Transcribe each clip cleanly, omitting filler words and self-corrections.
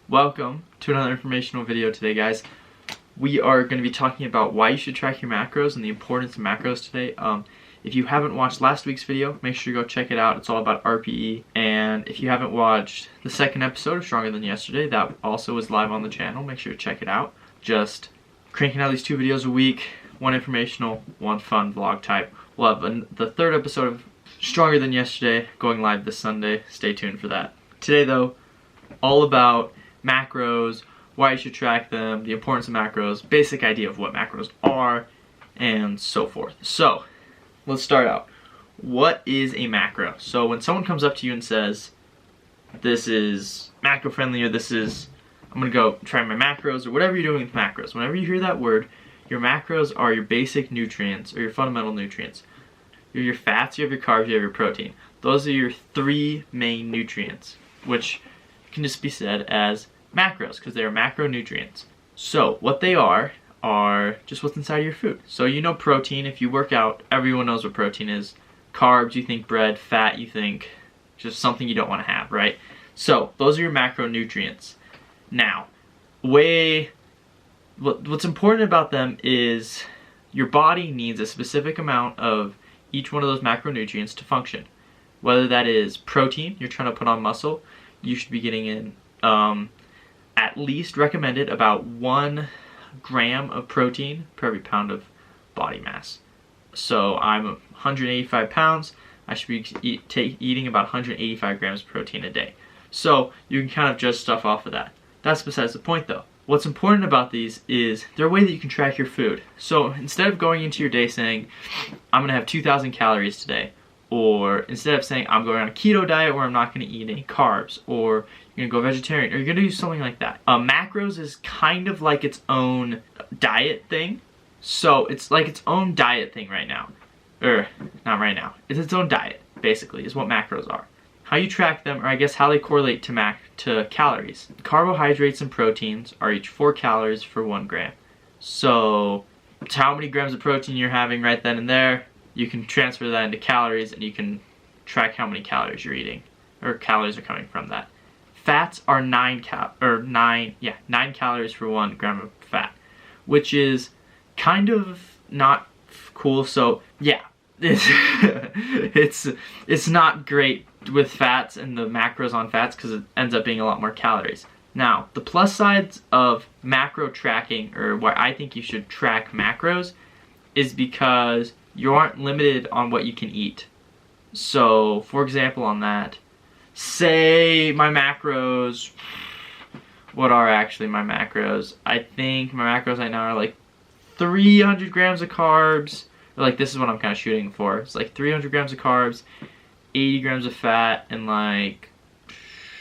Welcome to another informational video today, guys. We are going to be talking about why you should track your macros and the importance of macros today. If you haven't watched last week's video, make sure you go check it out. It's all about RPE. And if you haven't watched the second episode of Stronger Than Yesterday, that also is live on the channel. Make sure to check it out. Just cranking out these 2 videos a week, one informational, one fun vlog type. We'll have the third episode of Stronger Than Yesterday going live this Sunday. Stay tuned for that. Today, though, all about macros, why you should track them, the importance of macros, basic idea of what macros are, and so forth. So, let's start out. What is a macro? So when someone comes up to you and says, this is macro friendly, or this is, I'm gonna go try my macros, or whatever you're doing with macros, whenever you hear that word, your macros are your basic nutrients, or your fundamental nutrients. You have your fats, you have your carbs, you have your protein. Those are your 3 main nutrients, which can just be said as macros, because they are macronutrients. So what they are just what's inside of your food. So you know protein, if you work out, everyone knows what protein is. Carbs, you think bread. Fat, you think just something you don't want to have, right? So those are your macronutrients. Now, what's important about them is your body needs a specific amount of each one of those macronutrients to function. Whether that is protein, you're trying to put on muscle, you should be getting in at least recommended about 1 gram of protein per every pound of body mass. So I'm 185 pounds, I should be eating about 185 grams of protein a day. So you can kind of judge stuff off of that. That's besides the point though. What's important about these is they're a way that you can track your food. So instead of going into your day saying, I'm going to have 2,000 calories today, or instead of saying, I'm going on a keto diet where I'm not going to eat any carbs, or you're going to go vegetarian, or you're going to do something like that. Macros is kind of like its own diet thing. So it's like its own diet thing right now. Not right now. It's its own diet, basically, is what macros are. How you track them, or I guess how they correlate to calories. Carbohydrates and proteins are each 4 calories for 1 gram. So it's how many grams of protein you're having right then and there. You can transfer that into calories, and you can track how many calories you're eating, or calories are coming from that. Fats are 9 calories for 1 gram of fat, which is kind of not cool. So yeah, it's not great with fats and the macros on fats, because it ends up being a lot more calories. Now, the plus sides of macro tracking, or why I think you should track macros, is because you aren't limited on what you can eat. So, for example, on that, say my macros, what are actually my macros? I think my macros right now are like 300 grams of carbs, or like this is what I'm kind of shooting for. It's like 300 grams of carbs, 80 grams of fat, and like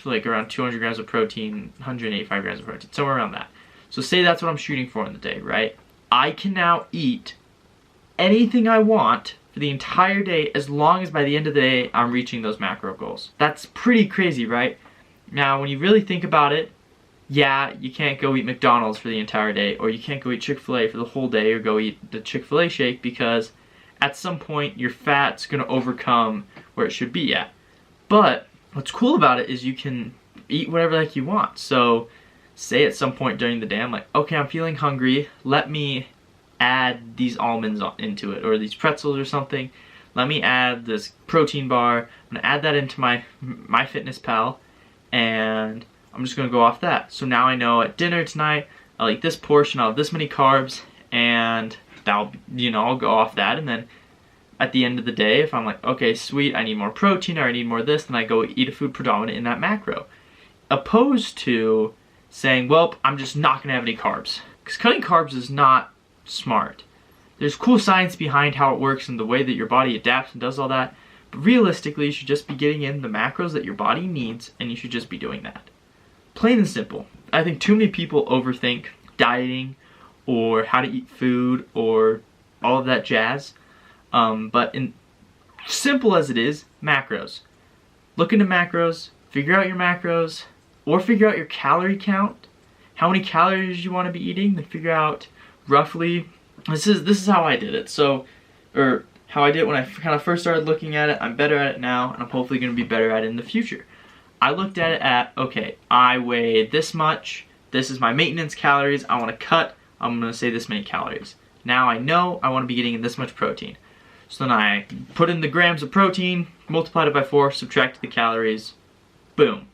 around 200 grams of protein, 185 grams of protein, somewhere around that. So say that's what I'm shooting for in the day, right? I can now eat anything I want for the entire day, as long as by the end of the day I'm reaching those macro goals. That's pretty crazy, right? Now, when you really think about it, yeah, you can't go eat McDonald's for the entire day, or you can't go eat Chick-fil-A for the whole day, or go eat the Chick-fil-A shake, because at some point your fat's gonna overcome where it should be at. But what's cool about it is you can eat whatever the heck you want. So say at some point during the day, I'm like, okay, I'm feeling hungry, let me add these almonds into it, or these pretzels or something. Let me add this protein bar. I'm gonna add that into my MyFitnessPal, and I'm just gonna go off that. So now I know at dinner tonight, I'll eat this portion, I'll have this many carbs, and I'll go off that. And then at the end of the day, if I'm like, okay, sweet, I need more protein, or I need more of this, then I go eat a food predominant in that macro. Opposed to saying, well, I'm just not gonna have any carbs. Because cutting carbs is not smart. There's cool science behind how it works and the way that your body adapts and does all that, but realistically you should just be getting in the macros that your body needs, and you should just be doing that. Plain and simple. I think too many people overthink dieting or how to eat food or all of that jazz, but in simple as it is, macros. Look into macros, figure out your macros, or figure out your calorie count, how many calories you want to be eating, then figure out roughly, this is how I did it. So, or how I did it when I kind of first started looking at it. I'm better at it now, and I'm hopefully going to be better at it in the future. I looked at it at, okay, I weigh this much, this is my maintenance calories, I want to cut, I'm going to say this many calories. Now I know I want to be getting this much protein. So then I put in the grams of protein, multiplied it by 4, subtracted the calories, boom.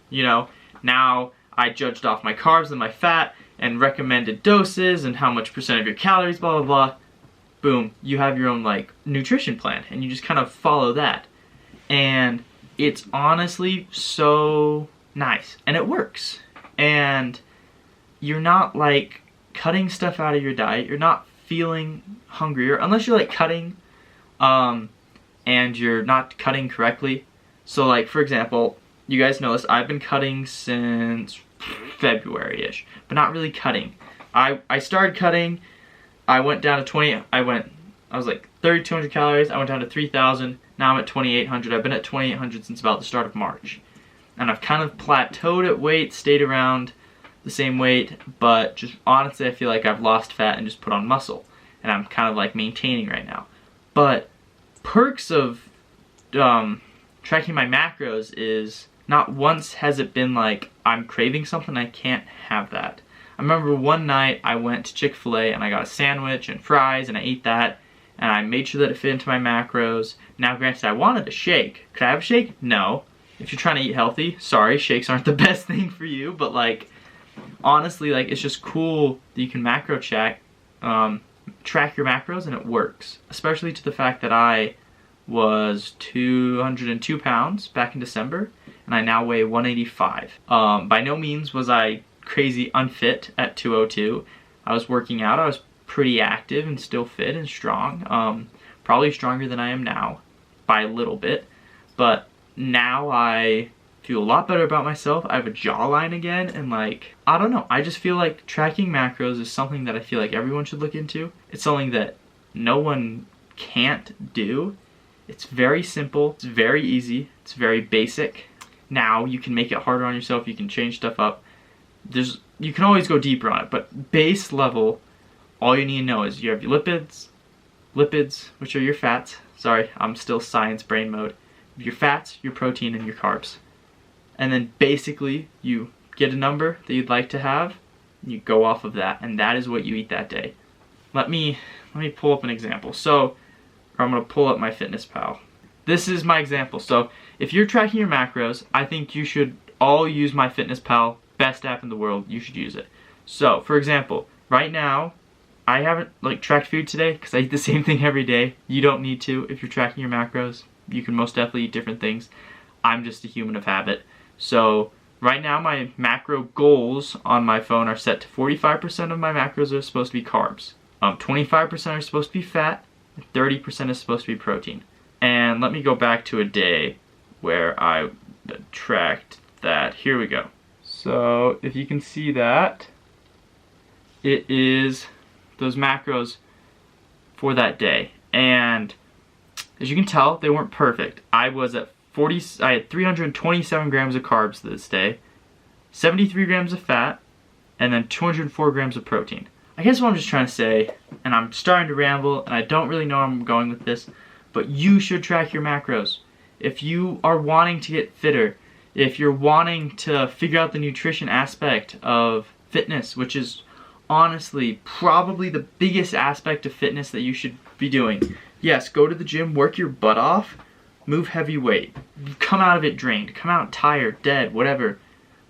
You know, now I judged off my carbs and my fat and recommended doses and how much percent of your calories, blah, blah, blah. Boom, you have your own like nutrition plan and you just kind of follow that. And it's honestly so nice and it works. And you're not like cutting stuff out of your diet. You're not feeling hungrier unless you're like cutting and you're not cutting correctly. So like for example, you guys know this, I've been cutting since February-ish, but not really cutting. I started cutting, I went down to 20, I was like 3,200 calories, I went down to 3,000, now I'm at 2,800. I've been at 2,800 since about the start of March. And I've kind of plateaued at weight, stayed around the same weight, but just honestly I feel like I've lost fat and just put on muscle. And I'm kind of like maintaining right now. But perks of tracking my macros is not once has it been like I'm craving something, I can't have that. I remember one night I went to Chick-fil-A and I got a sandwich and fries and I ate that and I made sure that it fit into my macros. Now granted I wanted a shake. Could I have a shake? No. If you're trying to eat healthy, sorry, shakes aren't the best thing for you, but like honestly like it's just cool that you can macro track your macros and it works. Especially to the fact that I was 202 pounds back in December and I now weigh 185. By no means was I crazy unfit at 202. I was working out, I was pretty active and still fit and strong. Probably stronger than I am now by a little bit, but now I feel a lot better about myself. I have a jawline again and like, I don't know, I just feel like tracking macros is something that I feel like everyone should look into. It's something that no one can't do. It's very simple, it's very easy, it's very basic. Now you can make it harder on yourself, you can change stuff up. You can always go deeper on it, but base level, all you need to know is you have your lipids, which are your fats. Sorry, I'm still science brain mode. Your fats, your protein, and your carbs. And then basically you get a number that you'd like to have, and you go off of that, and that is what you eat that day. Let me pull up an example. So, or I'm gonna pull up MyFitnessPal. This is my example. So if you're tracking your macros, I think you should all use MyFitnessPal. Best app in the world, you should use it. So for example, right now, I haven't like tracked food today because I eat the same thing every day. You don't need to if you're tracking your macros. You can most definitely eat different things. I'm just a human of habit. So right now my macro goals on my phone are set to 45% of my macros are supposed to be carbs. 25% are supposed to be fat, and 30% is supposed to be protein. And let me go back to a day where I tracked that. Here we go. So if you can see that, it is those macros for that day. And as you can tell, they weren't perfect. I had 327 grams of carbs this day, 73 grams of fat, and then 204 grams of protein. I guess what I'm just trying to say, and I'm starting to ramble, and I don't really know where I'm going with this, but you should track your macros. If you are wanting to get fitter, if you're wanting to figure out the nutrition aspect of fitness, which is honestly probably the biggest aspect of fitness that you should be doing. Yes, go to the gym, work your butt off, move heavy weight, come out of it drained, come out tired, dead, whatever.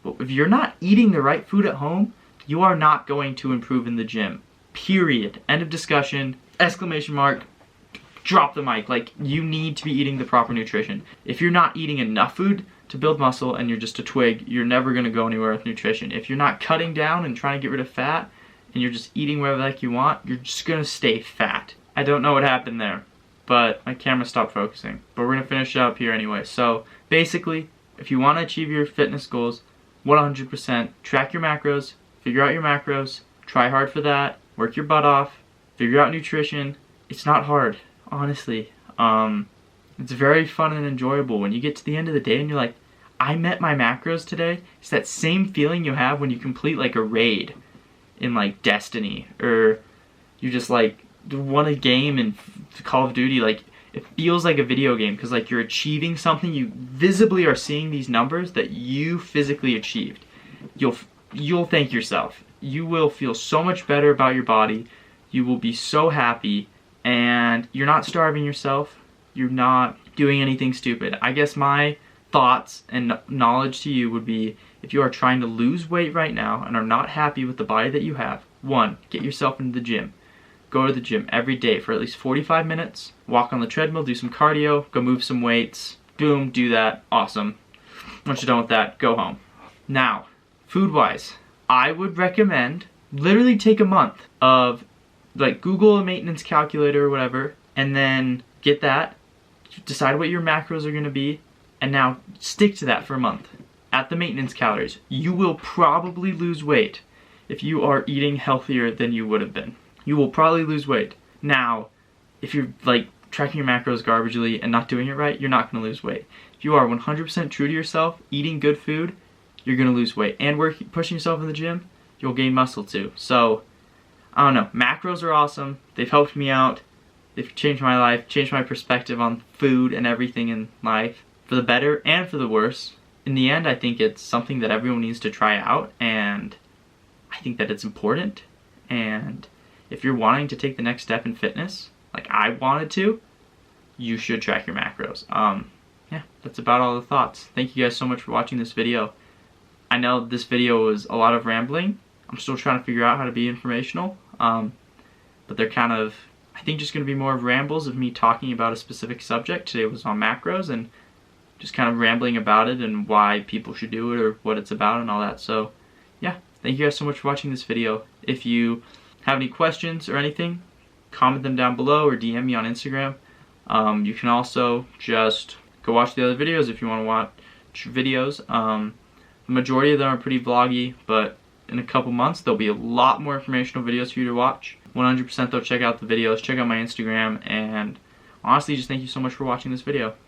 But if you're not eating the right food at home, you are not going to improve in the gym. Period. End of discussion. Exclamation mark. Drop the mic. Like, you need to be eating the proper nutrition. If you're not eating enough food to build muscle and you're just a twig, you're never going to go anywhere with nutrition. If you're not cutting down and trying to get rid of fat and you're just eating whatever the heck you want, you're just going to stay fat. I don't know what happened there, but my camera stopped focusing. But we're going to finish up here anyway. So basically, if you want to achieve your fitness goals, 100% track your macros, figure out your macros, try hard for that, work your butt off, figure out nutrition. It's not hard, honestly. It's very fun and enjoyable. When you get to the end of the day and you're like, I met my macros today, it's that same feeling you have when you complete like a raid in like Destiny, or you just like won a game in Call of Duty. Like, it feels like a video game because like you're achieving something. You visibly are seeing these numbers that you physically achieved. You'll thank yourself. You will feel so much better about your body. You will be so happy, and you're not starving yourself. You're not doing anything stupid. I guess my thoughts and knowledge to you would be, if you are trying to lose weight right now and are not happy with the body that you have, 1, get yourself into the gym. Go to the gym every day for at least 45 minutes. Walk on the treadmill, do some cardio, go move some weights. Boom, do that. Awesome. Once you're done with that, go home. Now, food-wise, I would recommend literally take a month of, like, Google a maintenance calculator or whatever, and then get that, decide what your macros are going to be, and now stick to that for a month. At the maintenance calories, you will probably lose weight if you are eating healthier than you would have been. You will probably lose weight. Now, if you're like tracking your macros garbagely and not doing it right, you're not going to lose weight. If you are 100% true to yourself, eating good food, you're going to lose weight. And pushing yourself in the gym, you'll gain muscle too. So, I don't know. Macros are awesome. They've helped me out. They've changed my life, changed my perspective on food and everything in life, for the better and for the worse. In the end, I think it's something that everyone needs to try out, and I think that it's important. And if you're wanting to take the next step in fitness, like I wanted to, you should track your macros. Yeah, that's about all the thoughts. Thank you guys so much for watching this video. I know this video was a lot of rambling. I'm still trying to figure out how to be informational, but they're kind of, I think, just going to be more of rambles of me talking about a specific subject. Today was on macros and just kind of rambling about it and why people should do it or what it's about and all that. So yeah, thank you guys so much for watching this video. If you have any questions or anything, comment them down below or DM me on Instagram. You can also just go watch the other videos if you want to watch videos. The majority of them are pretty vloggy, but in a couple months there'll be a lot more informational videos for you to watch. 100% though, check out the videos, check out my Instagram, and honestly just thank you so much for watching this video.